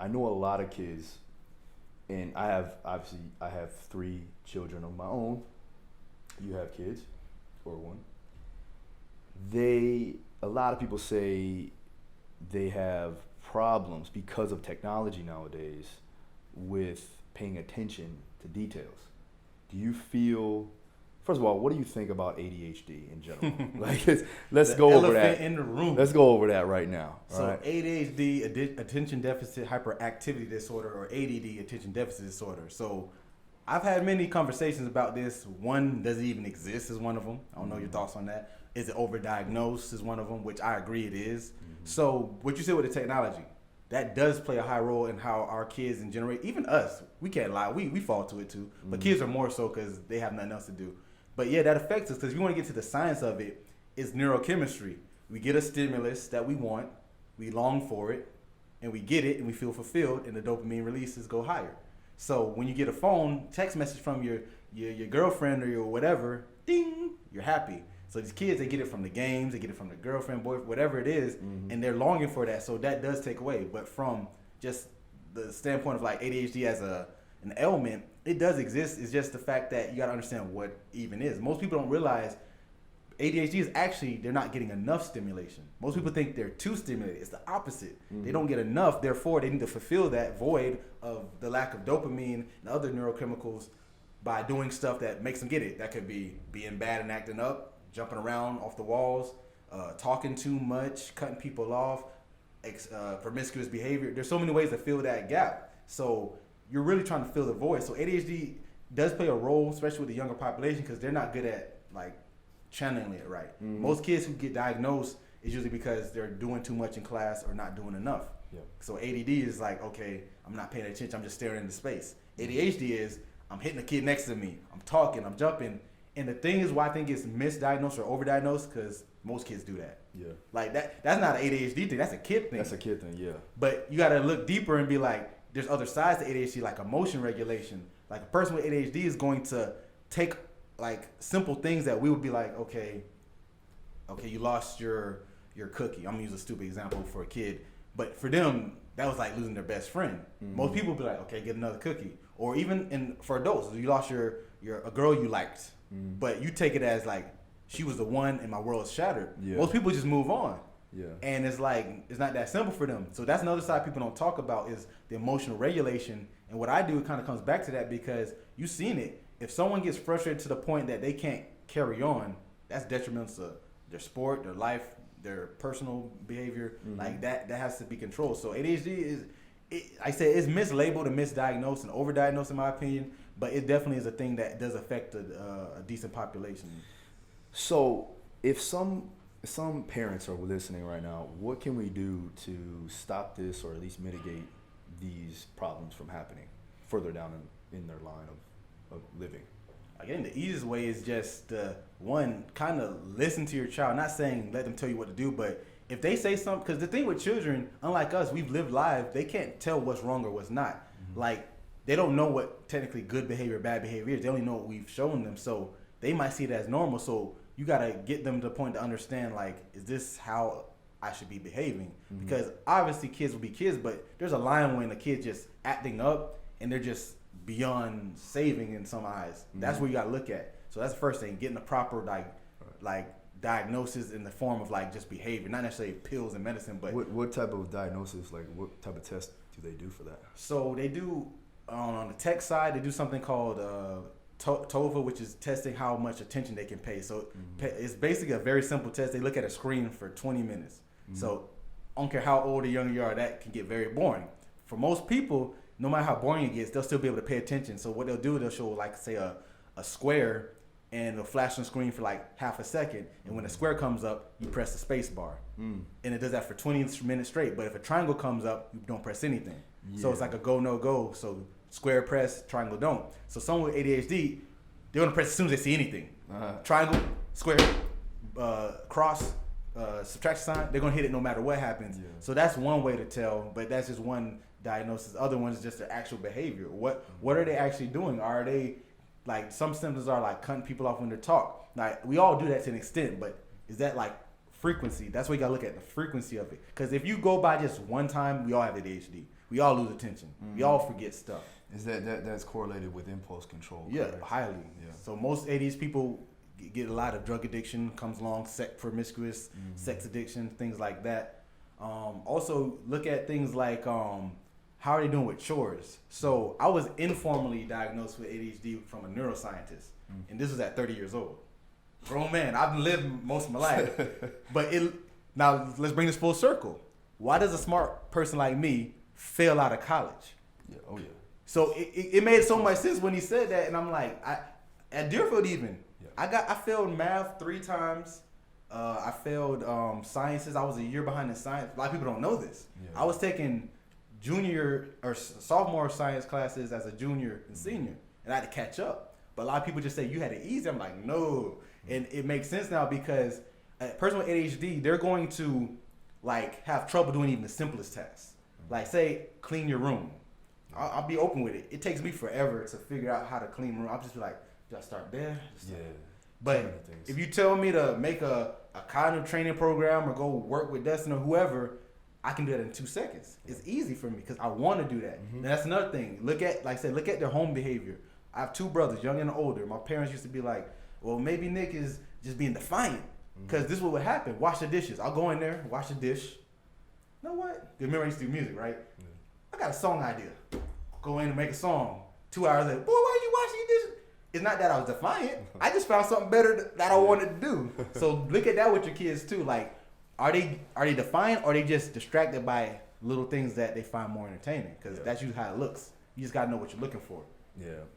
I know a lot of kids, and I have 3 children of my own. You have kids, or one. A lot of people say they have problems because of technology nowadays with paying attention to details. Do you feel, first of all, what do you think about ADHD in general? Let's go over that. In the room. Let's go over that right now. So right? ADHD, attention deficit hyperactivity disorder, or ADD, attention deficit disorder. So I've had many conversations about this. One, does it even exist, is one of them. I don't know your thoughts on that. Is it overdiagnosed, is one of them, which I agree it is. Mm-hmm. So what you said with the technology, that does play a high role in how our kids and generate, even us, we can't lie, we fall to it too. But kids are more so because they have nothing else to do. But yeah, that affects us, because if you want to get to the science of it, it's neurochemistry. We get a stimulus that we want, we long for it, and we get it, and we feel fulfilled, and the dopamine releases go higher. So when you get a phone, text message from your girlfriend or your whatever, ding, you're happy. So these kids, they get it from the games, they get it from the girlfriend, boyfriend, whatever it is, and they're longing for that. So that does take away. But from just the standpoint of like ADHD as an ailment, it does exist. It's just the fact that you got to understand what even is. Most people don't realize ADHD is actually, they're not getting enough stimulation. Most people think they're too stimulated. It's the opposite. They don't get enough. Therefore, they need to fulfill that void of the lack of dopamine and other neurochemicals by doing stuff that makes them get it. That could be being bad and acting up, jumping around off the walls, talking too much, cutting people off, promiscuous behavior. There's so many ways to fill that gap. So you're really trying to fill the void. So ADHD does play a role, especially with the younger population, because they're not good at like channeling it right. Most kids who get diagnosed is usually because they're doing too much in class or not doing enough. Yep. So ADD is like, okay, I'm not paying attention, I'm just staring into space. ADHD is, I'm hitting the kid next to me, I'm talking, I'm jumping. And the thing is why I think it's misdiagnosed or overdiagnosed, because most kids do that. Yeah. Like that's not an ADHD thing, that's a kid thing. That's a kid thing, yeah. But you gotta look deeper and be like, there's other sides to ADHD, like emotion regulation. Like a person with ADHD is going to take like simple things that we would be like, okay, you lost your cookie. I'm gonna use a stupid example for a kid. But for them, that was like losing their best friend. Most people would be like, okay, get another cookie. Or even for adults, you lost a girl you liked. But you take it as like, she was the one and my world is shattered. Yeah. Most people just move on. Yeah. And it's like, it's not that simple for them. So that's another side people don't talk about, is the emotional regulation. And what I do, it kind of comes back to that, because you've seen it. If someone gets frustrated to the point that they can't carry on, that's detrimental to their sport, their life, their personal behavior. Like that has to be controlled. So ADHD I say it's mislabeled and misdiagnosed and overdiagnosed in my opinion, but it definitely is a thing that does affect a decent population. So if some parents are listening right now, what can we do to stop this, or at least mitigate these problems from happening further down in their line of living? Again, the easiest way is just one, kind of listen to your child. Not saying let them tell you what to do, but if they say something, because the thing with children, unlike us, we've lived lives, they can't tell what's wrong or what's not. Like, they don't know what technically good behavior or bad behavior is. They only know what we've shown them. So they might see it as normal. So you got to get them to the point to understand, like, is this how I should be behaving? Because obviously kids will be kids, but there's a line when a kid's just acting up and they're just beyond saving in some eyes. That's where you got to look at. So that's the first thing, getting the proper like diagnosis in the form of like just behavior, not necessarily pills and medicine, but what type of diagnosis, like what type of test do they do for that? So they do on the tech side, they do something called TOVA, which is testing how much attention they can pay. So it's basically a very simple test. They look at a screen for 20 minutes. So I don't care how old or young you are, that can get very boring. For most people, no matter how boring it gets, they'll still be able to pay attention. So what they'll do, they'll show like say a square, and it'll flash on the screen for like half a second. And when the square comes up, you press the space bar. And it does that for 20 minutes straight. But if a triangle comes up, you don't press anything. Yeah. So it's like a go, no go. So square press, triangle don't. So someone with ADHD, they're gonna press as soon as they see anything. Triangle, square, cross, subtraction sign, they're gonna hit it no matter what happens. Yeah. So that's one way to tell, but that's just one diagnosis. Other one is just their actual behavior. What are they actually doing? Are they, like, some symptoms are like cutting people off when they talk. Like, we all do that to an extent, but is that like frequency? That's why you gotta look at the frequency of it. Because if you go by just one time, we all have ADHD. we all lose attention. We all forget stuff. Is that's correlated with impulse control? Yeah, correct? highly. Yeah. So most ADHD people get a lot of drug addiction comes along, promiscuous, sex addiction, things like that. Also look at things like how are they doing with chores? So I was informally diagnosed with ADHD from a neuroscientist, and this was at 30 years old. Grown man, I've been living most of my life. But now let's bring this full circle. Why does a smart person like me fail out of college? Yeah. Oh yeah. So it made so much sense when he said that, and I'm like, at Deerfield even, I failed math 3 times. I failed sciences. I was a year behind in science. A lot of people don't know this. Yeah. I was taking junior or sophomore science classes as a junior and senior, and I had to catch up. But a lot of people just say you had it easy. I'm like, no, and it makes sense now because a person with ADHD, they're going to like have trouble doing even the simplest tasks. Like say clean your room. I'll be open with it. It takes me forever to figure out how to clean room. I'll just be like, do I start there? But if you tell me to make a cognitive training program or go work with Dustin or whoever, I can do that in 2 seconds. It's easy for me because I want to do that. And that's another thing. Look at their home behavior. I have 2 brothers, young and older. My parents used to be like, well, maybe Nick is just being defiant because this is what would happen. Wash the dishes. I'll go in there, wash the dish. You know what? Remember I used to do music, right? I got a song idea. Go in and make a song. 2 hours later, boy, why are you washing your dishes? It's not that I was defiant. I just found something better that I wanted to do. So look at that with your kids too. Like, are they defiant or are they just distracted by little things that they find more entertaining? Because that's usually how it looks. You just gotta know what you're looking for. Yeah,